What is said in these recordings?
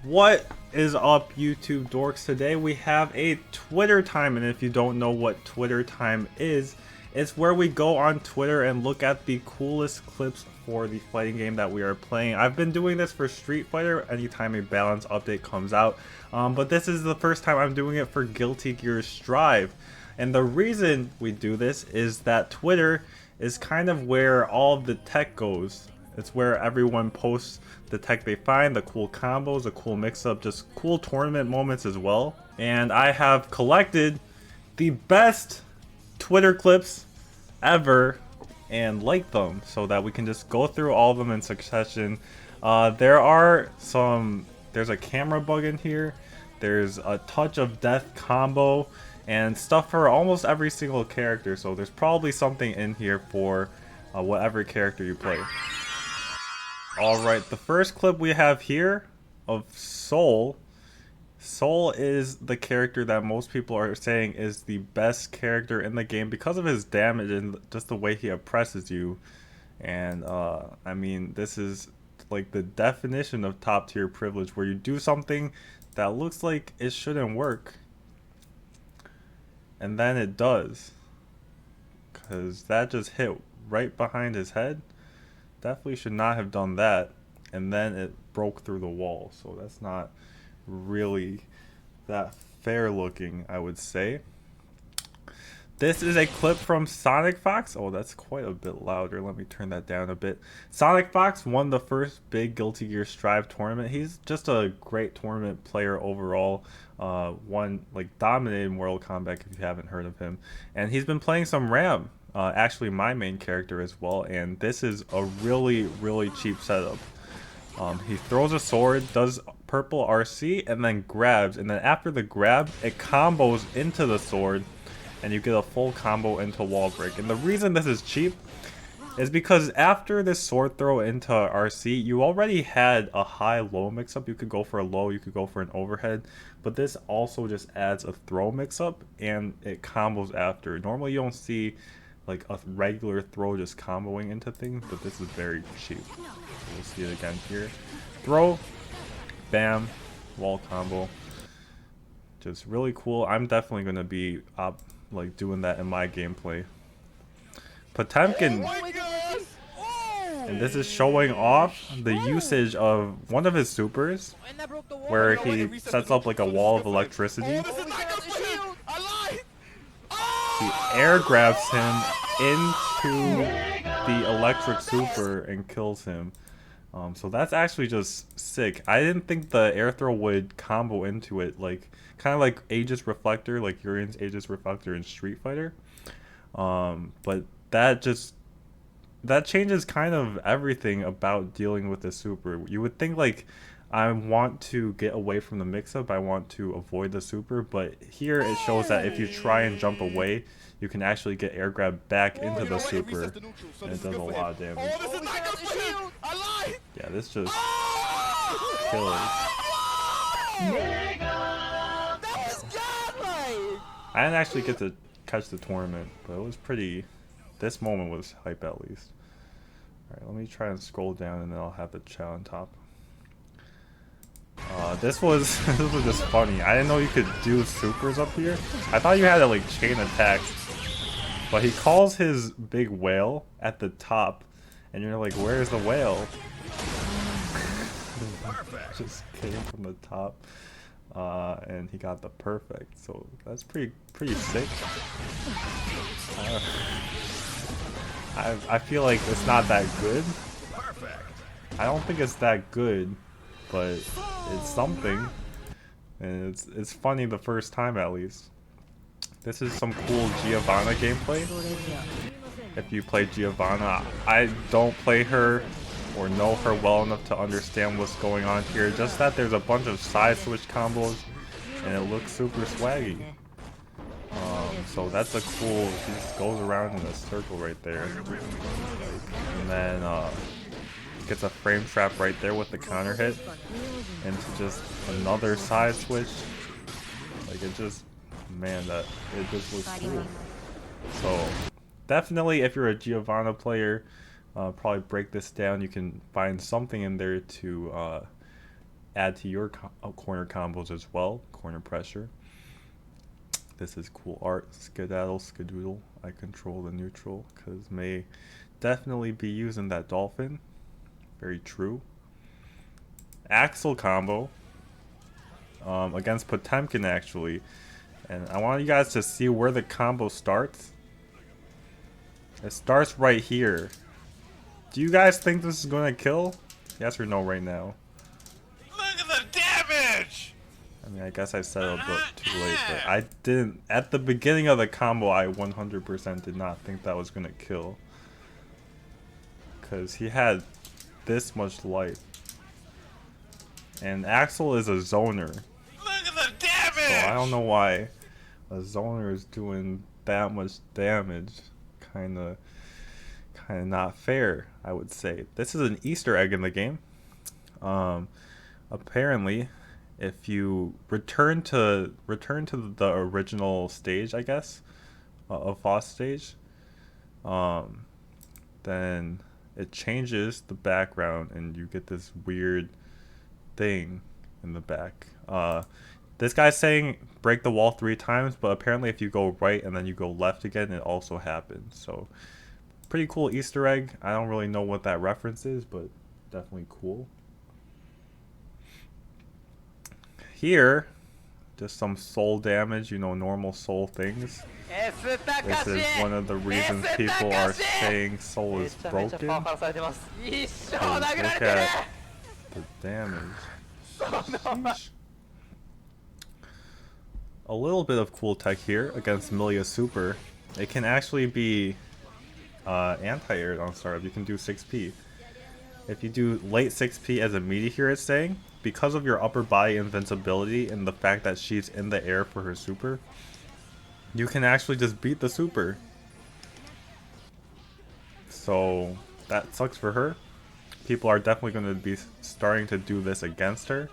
What is up, YouTube dorks? Today we have a Twitter time, and if you don't know what Twitter time is, it's where we go on Twitter and look at the coolest clips for the fighting game that we are playing. I've been doing this for Street Fighter anytime a balance update comes out, but this is the first time I'm doing it for Guilty Gear Strive. And the reason we do this is that Twitter is kind of where all of the tech goes. It's where everyone posts the tech they find, the cool combos, the cool mix-up, just cool tournament moments as well. And I have collected the best Twitter clips ever and liked them so that we can just go through all of them in succession. There's a camera bug in here, there's a touch of death combo, and stuff for almost every single character, so there's probably something in here for whatever character you play. Alright, the first clip we have here of Soul. Soul is the character that most people are saying is the best character in the game because of his damage and just the way he oppresses you. And I mean, this is like the definition of top tier privilege, where you do something that looks like it shouldn't work, and then it does, because that just hit right behind his head. Definitely should not have done that, and then it broke through the wall, so that's not really that fair looking, I would say. This is a clip from Sonic Fox. Oh, that's quite a bit louder. Let me turn that down a bit. Sonic Fox won the first big Guilty Gear Strive tournament. He's just a great tournament player overall. Dominated Mortal Kombat, if you haven't heard of him. And he's been playing some Ram. Actually my main character as well, and this is a really cheap setup. He throws a sword, does purple RC, and then grabs, and then after the grab it combos into the sword and you get a full combo into wall break. And the reason this is cheap is because after this sword throw into RC, you already had a high-low mix-up. You could go for a low, you could go for an overhead, but this also just adds a throw mix-up and it combos after. Normally you don't see like a regular throw just comboing into things, but this is very cheap. We'll see it again here. Throw, bam, wall combo. Just really cool. I'm definitely gonna be doing that in my gameplay. Potemkin, and this is showing off the usage of one of his supers, where he sets up like a wall of electricity. He air grabs him into the electric super and kills him. So that's actually just sick. I didn't think the air throw would combo into it, like kind of like Aegis Reflector, like Urian's Aegis Reflector in Street Fighter. But that changes kind of everything about dealing with the super. You would think like, I want to get away from the mix-up, I want to avoid the super, but here it shows that if you try and jump away, you can actually get air grab back into the super, and it does a lot of damage. Yeah, this just kills. I didn't actually get to catch the tournament, but it was pretty, this moment was hype at least. Alright, let me try and scroll down and then I'll have the chat on top. This was just funny. I didn't know you could do supers up here. I thought you had to like chain attacks, but he calls his big whale at the top, and you're like, where's the whale? Just came from the top, and he got the perfect. So that's pretty sick. I feel like it's not that good. I don't think it's that good, but it's something, and it's funny the first time at least. This is some cool Giovanna gameplay. If you play Giovanna, I don't play her or know her well enough to understand what's going on here. Just that there's a bunch of side switch combos and it looks super swaggy. So that's a cool, she just goes around in a circle right there. And then gets a frame trap right there with the counter hit into just another side switch. Like it just, man, it just looks cool. So definitely, if you're a Giovanna player, probably break this down. You can find something in there to add to your corner combos as well. Corner pressure. This is cool art. Skedaddle, skedoodle. I control the neutral because may definitely be using that dolphin. Very true. Axel combo against Potemkin actually. And I want you guys to see where the combo starts. It starts right here. Do you guys think this is going to kill? Yes or no right now? Look at the damage! I mean, I guess I said it a bit too late, but I didn't. At the beginning of the combo, I 100% did not think that was going to kill. Because he had this much life. And Axel is a zoner. Look at the damage! So I don't know why a zoner is doing that much damage. Kinda not fair, I would say. This is an Easter egg in the game. Apparently, if you return to the original stage, I guess, of Foss stage, then it changes the background and you get this weird thing in the back. This guy's saying break the wall 3 times, but apparently if you go right and then you go left again, it also happens. So pretty cool Easter egg. I don't really know what that reference is, but definitely cool. Here, just some soul damage, you know, normal soul things. This is one of the reasons people are saying soul is broken. Look at the damage. Sheesh. A little bit of cool tech here against Amelia Super. It can actually be anti-air on startup. You can do 6p. If you do late 6p as a meaty here, it's saying, because of your upper body invincibility and the fact that she's in the air for her super, you can actually just beat the super. So that sucks for her. People are definitely going to be starting to do this against her,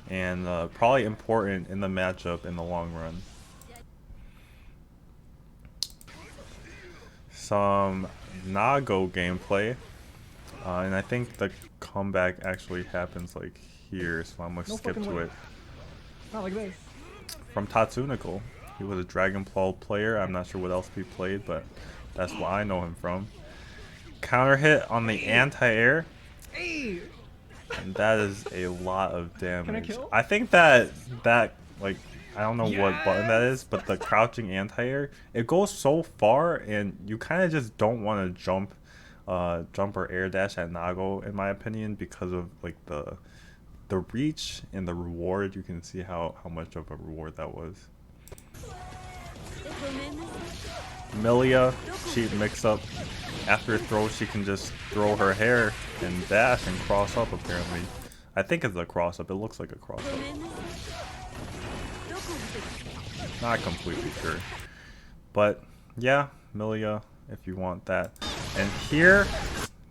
and probably important in the matchup in the long run. Some Nago gameplay, and I think the comeback actually happens like here, so I'm gonna skip to it. Not like this. From Tatsuniko. He was a Dragon Ball player. I'm not sure what else he played, but that's what I know him from. Counter hit on the anti-air. And that is a lot of damage. Can I kill? I think that like, I don't know what button that is, but the crouching anti-air, it goes so far and you kind of just don't want to jump or air dash at Nago, in my opinion, because of like the reach and the reward. You can see how much of a reward that was. Amelia, cheap mix-up. After a throw, she can just throw her hair and dash and cross up, apparently. I think it's a cross-up. It looks like a cross-up. Not completely sure. But, yeah, Amelia, if you want that. And here,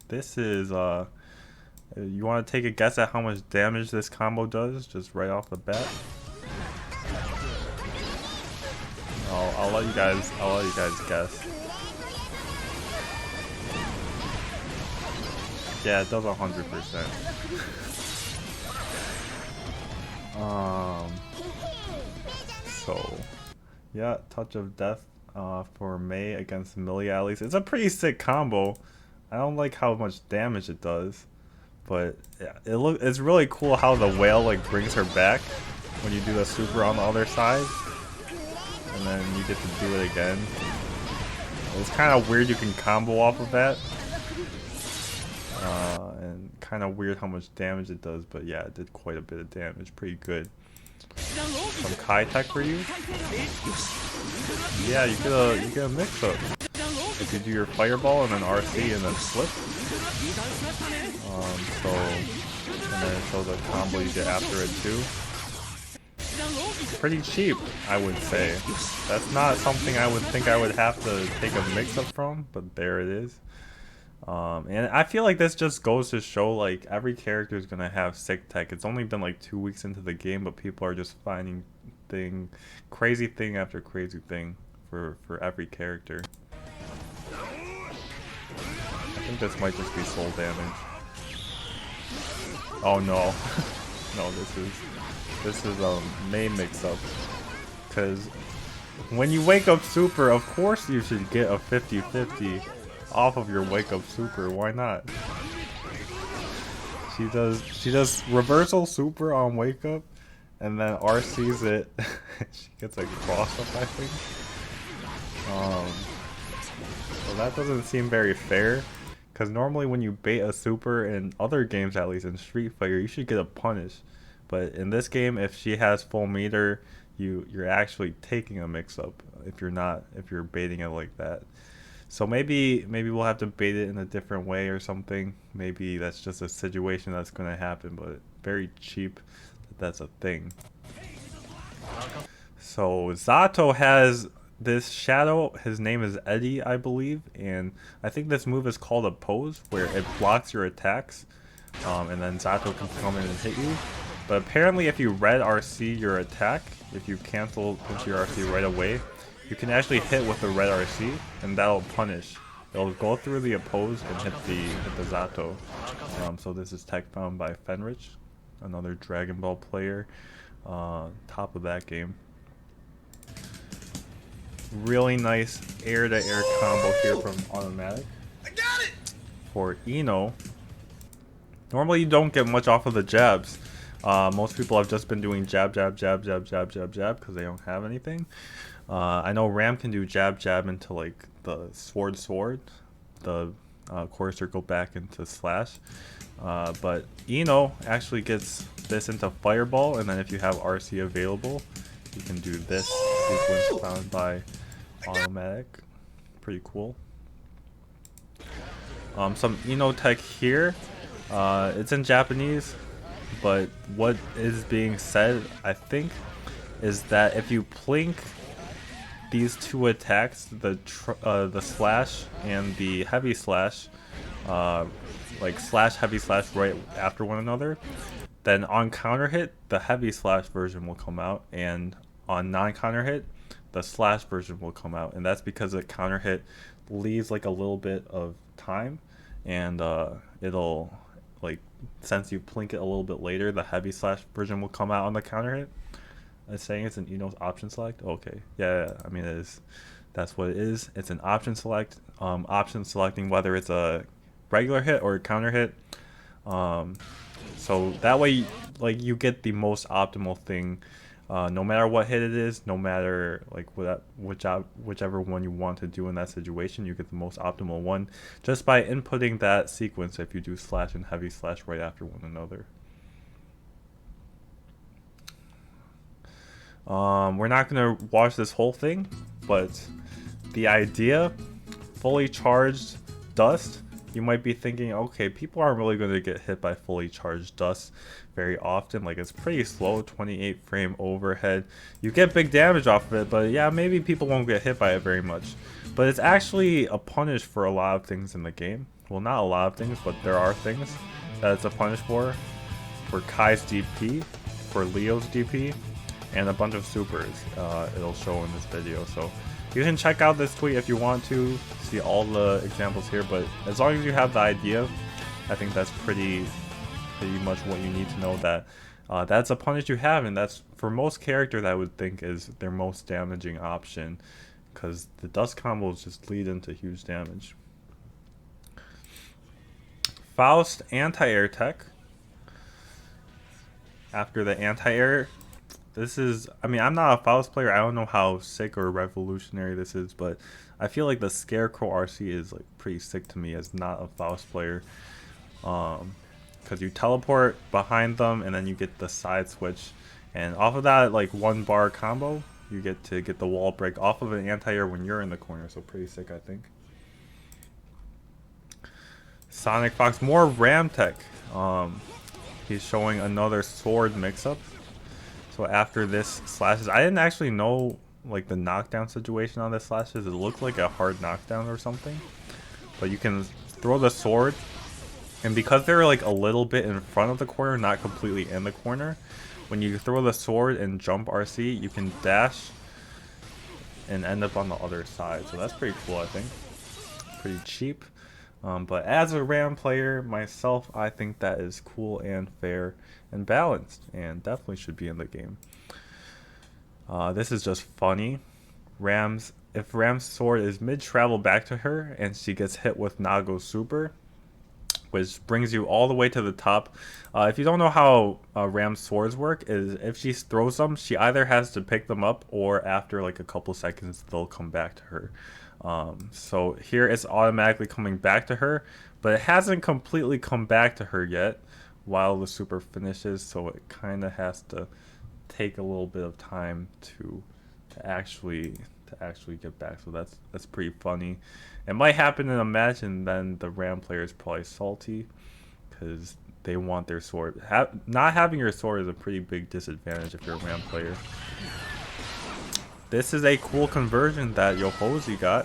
this is, you want to take a guess at how much damage this combo does, just right off the bat? I'll let you guys guess. Yeah, it does 100%. So yeah, touch of death for May against Amelia at least. It's a pretty sick combo. I don't like how much damage it does, but yeah, it's really cool how the whale like brings her back when you do the super on the other side. And then you get to do it again. It's kind of weird you can combo off of that. And kind of weird how much damage it does, but yeah, it did quite a bit of damage. Pretty good. Some Kai tech for you? Yeah, you get a mix up. If you do your fireball and then RC and then flip. And then show the combo you get after it too. Pretty cheap, I would say. That's not something I would think I would have to take a mix-up from, but there it is. And I feel like this just goes to show like every character is gonna have sick tech. It's only been like 2 weeks into the game, but people are just finding crazy thing after crazy thing for every character. I think this might just be soul damage. Oh no. No, this is a main mix-up. Because when you wake up super, of course you should get a 50-50 off of your wake up super. Why not? She does reversal super on wake up, and then RC's it. She gets a cross up, I think. So that doesn't seem very fair. Because normally when you bait a super in other games, at least in Street Fighter, you should get a punish. But in this game, if she has full meter, you're actually taking a mix-up if you're baiting it like that. So maybe we'll have to bait it in a different way or something. Maybe that's just a situation that's gonna happen, but very cheap that's a thing. So Zato has this shadow. His name is Eddie, I believe, and I think this move is called a pose, where it blocks your attacks, and then Zato can come in and hit you. But apparently if you red RC your attack, if you cancel into your RC right away, you can actually hit with the red RC, and that'll punish. It'll go through the oppose and hit the Zato. So this is tech found by Fenrich, another Dragon Ball player. Top of that game. Really nice air-to-air combo here from Automatic. I got it! For Ino. Normally you don't get much off of the jabs. Most people have just been doing jab, jab, jab, jab, jab, jab, jab, because they don't have anything. I know Ram can do jab, jab into like the sword, the quarter circle back into slash. But Ino actually gets this into fireball, and then if you have RC available, you can do this sequence found by Automatic. Pretty cool. Some Ino tech here. It's in Japanese, but what is being said, I think, is that if you plink these two attacks, the slash and the heavy slash, like slash heavy slash right after one another, then on counter hit the heavy slash version will come out, and on non-counter hit the slash version will come out, and that's because the counter hit leaves like a little bit of time, and it'll, like, since you plink it a little bit later, the heavy slash version will come out on the counter hit. It's saying it's an Ino's option select. Okay, yeah, I mean it is. That's what it is. It's an option select. Option selecting whether it's a regular hit or a counter hit. So that way, like, you get the most optimal thing, no matter what hit it is, no matter like whichever one you want to do in that situation, you get the most optimal one just by inputting that sequence. If you do slash and heavy slash right after one another. We're not gonna watch this whole thing, but the idea, fully charged dust, you might be thinking, okay, people aren't really going to get hit by fully charged dust very often. Like, it's pretty slow, 28 frame overhead. You get big damage off of it, but yeah, maybe people won't get hit by it very much. But it's actually a punish for a lot of things in the game. Well, not a lot of things, but there are things that it's a punish for Kai's DP, for Leo's DP, and a bunch of supers. It'll show in this video, so you can check out this tweet if you want to see all the examples here, but as long as you have the idea, I think that's pretty much what you need to know, that that's a punish you have, and that's, for most characters, I would think is their most damaging option, because the dust combos just lead into huge damage. Faust anti-air tech. After the anti-air, this is, I mean, I'm not a Faust player. I don't know how sick or revolutionary this is, but I feel like the Scarecrow RC is like pretty sick to me as not a Faust player. Because you teleport behind them and then you get the side switch, and off of that, like, 1-bar combo, you get to get the wall break off of an anti-air when you're in the corner. So pretty sick, I think. Sonic Fox, more Ram tech. He's showing another sword mix-up. So after this slashes, I didn't actually know like the knockdown situation on this slashes. It looked like a hard knockdown or something. But you can throw the sword, and because they're like a little bit in front of the corner, not completely in the corner, when you throw the sword and jump RC, you can dash and end up on the other side. So that's pretty cool, I think. Pretty cheap. But as a Ram player myself, I think that is cool and fair and balanced, and definitely should be in the game. This is just funny. If Ram's sword is mid-travel back to her and she gets hit with Nago's super, which brings you all the way to the top. If you don't know how Ram's swords work, is if she throws them, she either has to pick them up or after like a couple seconds they'll come back to her. So here it's automatically coming back to her, but it hasn't completely come back to her yet while the super finishes, so it kind of has to take a little bit of time to actually get back. So that's pretty funny. It might happen in a match, and then the Ram player is probably salty because they want their sword. Not having your sword is a pretty big disadvantage if you're a Ram player. This is a cool conversion that Yohozi got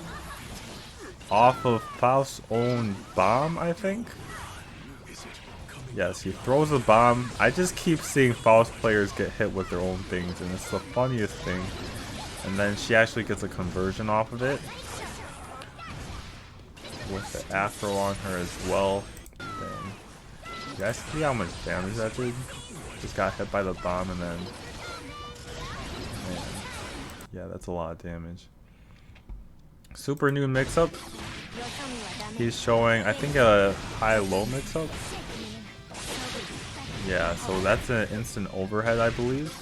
off of Faust's own bomb, I think. Yes, he throws a bomb. I just keep seeing Faust players get hit with their own things, and it's the funniest thing. And then she actually gets a conversion off of it with the afro on her as well. Dang. You guys see how much damage that did? Just got hit by the bomb and then... Man. Yeah, that's a lot of damage. Super new mix-up. He's showing, I think, a high-low mix-up. Yeah, so that's an instant overhead, I believe.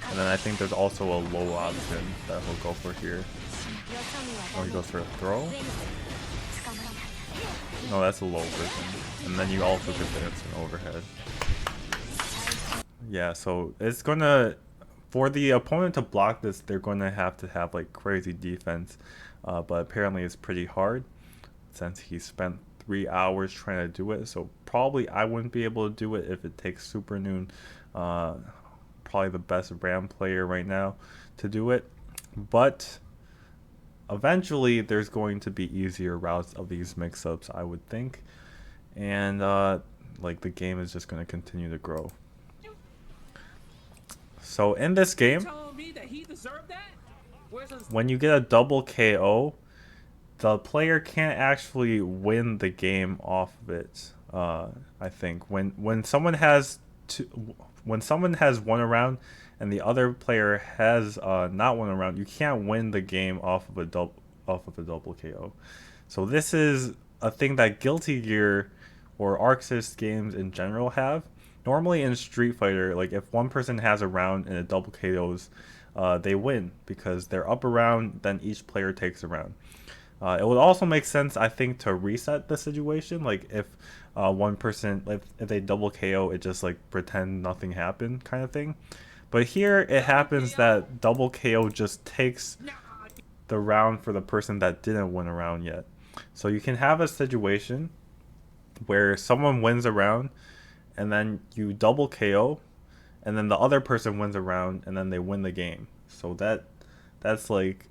And then I think there's also a low option that he'll go for here. Oh, he goes for a throw? No, that's a low version. And then you also get the instant overhead. Yeah, so it's gonna... For the opponent to block this, they're going to have like crazy defense. But apparently it's pretty hard since he spent 3 hours trying to do it. So probably I wouldn't be able to do it if it takes Super Noon. Probably the best Ram player right now to do it. But eventually there's going to be easier routes of these mix-ups, I would think. And like the game is just going to continue to grow. So in this game, when you get a double KO, the player can't actually win the game off of it. I think when someone has one around and the other player has not one around, you can't win the game off of a double KO. So this is a thing that Guilty Gear or Arc Sys games in general have. Normally in Street Fighter, like if one person has a round and it double KOs, they win because they're up a round, then each player takes a round. It would also make sense, I think, to reset the situation. Like if one person, if they double KO, it just like pretend nothing happened kind of thing. But here it happens that double KO just takes the round for the person that didn't win a round yet. So you can have a situation where someone wins a round and then you double KO, and then the other person wins a round, and then they win the game. So that's like,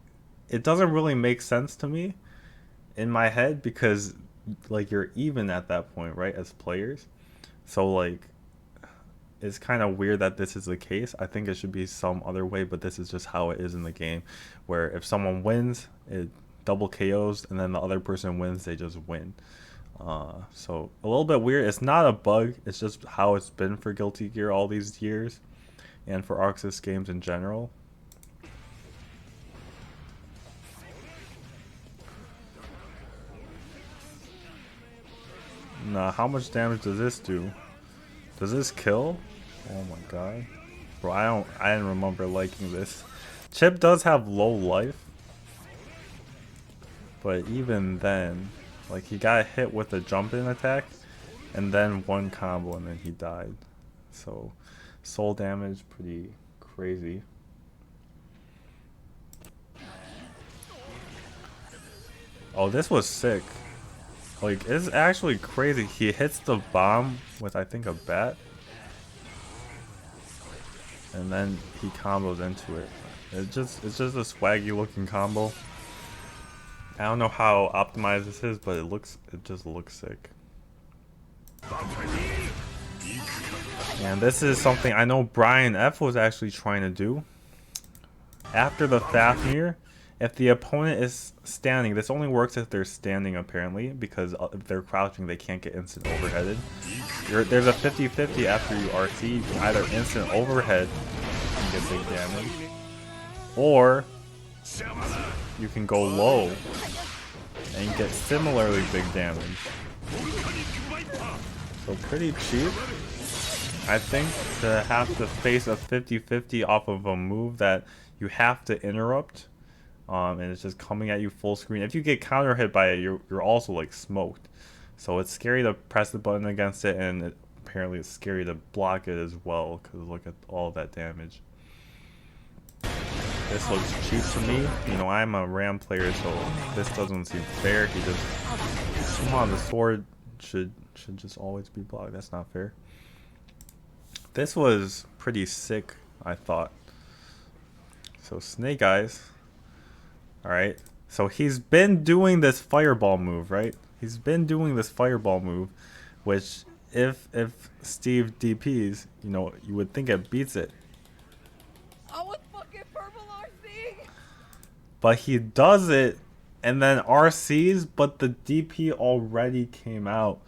it doesn't really make sense to me in my head because like you're even at that point, right, as players. So like, it's kind of weird that this is the case. I think it should be some other way, but this is just how it is in the game, where if someone wins, it double KOs, and then the other person wins, they just win. So a little bit weird. It's not a bug, it's just how it's been for Guilty Gear all these years and for Arc Sys games in general. Nah, how much damage does this do? Does this kill? Oh my god. Bro, I didn't remember liking this. Chip does have low life, but even then, like, he got hit with a jump-in attack, and then one combo, and then he died. So, soul damage, pretty crazy. Oh, this was sick. Like, it's actually crazy. He hits the bomb with, I think, a bat. And then he combos into it. It's just a swaggy looking combo. I don't know how optimized this is, but it just looks sick. And this is something I know Brian F was actually trying to do. After the Fafnir, If the opponent is standing, this only works if they're standing apparently, because if they're crouching they can't get instant overheaded. There's a 50-50 after you RC. You can either instant overhead and get big damage, or you can go low and get similarly big damage. So pretty cheap. I think to have to face a 50-50 off of a move that you have to interrupt, and it's just coming at you full screen. If you get counter hit by it, you're also like smoked. So it's scary to press the button against it, and apparently it's scary to block it as well, because look at all that damage. This looks cheap to me. You know, I'm a Ram player, so this doesn't seem fair. He just, come on, the sword should just always be blocked. That's not fair. This was pretty sick, I thought. So Snake Eyes. Alright. So he's been doing this fireball move, right? He's been doing this fireball move, which if Steve DPs, you know, you would think it beats it. Oh, it's fucking purple RC! But he does it and then RCs, but the DP already came out.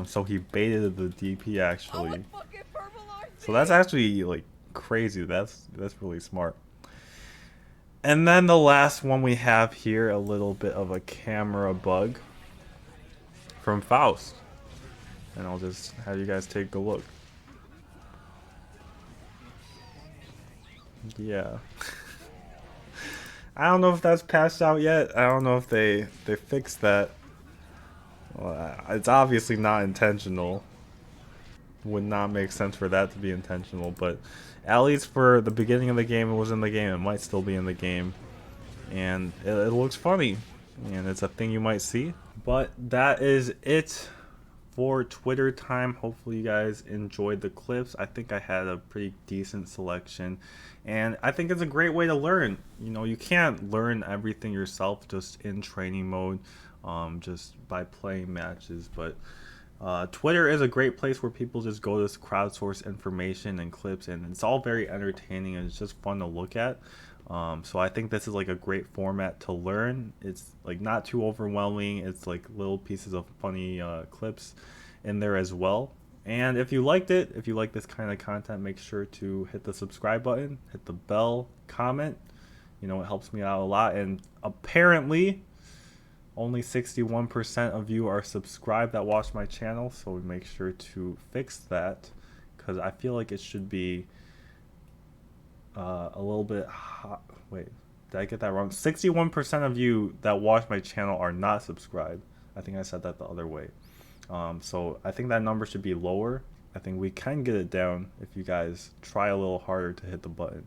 So he baited the DP actually. Oh, it's fucking purple RC! So that's actually like crazy. That's really smart. And then the last one we have here, a little bit of a camera bug from Faust. And I'll just have you guys take a look. Yeah. I don't know if that's patched out yet. I don't know if they fixed that. Well, it's obviously not intentional. Would not make sense for that to be intentional, but at least for the beginning of the game, it was in the game. It might still be in the game, and it looks funny, and it's a thing you might see. But that is it for Twitter time. Hopefully you guys enjoyed the clips. I think I had a pretty decent selection, and I think it's a great way to learn. You know, you can't learn everything yourself just in training mode, just by playing matches, but Twitter is a great place where people just go to crowdsource information and clips, and it's all very entertaining and it's just fun to look at. So I think this is like a great format to learn. It's like not too overwhelming. It's like little pieces of funny clips in there as well. And if you liked it, if you like this kind of content, make sure to hit the subscribe button, hit the bell, comment. You know, it helps me out a lot. And apparently only 61% of you are subscribed that watch my channel, so we make sure to fix that, because I feel like it should be a little bit hot. Wait, did I get that wrong? 61% of you that watch my channel are not subscribed. I think I said that the other way. So I think that number should be lower. I think we can get it down if you guys try a little harder to hit the button.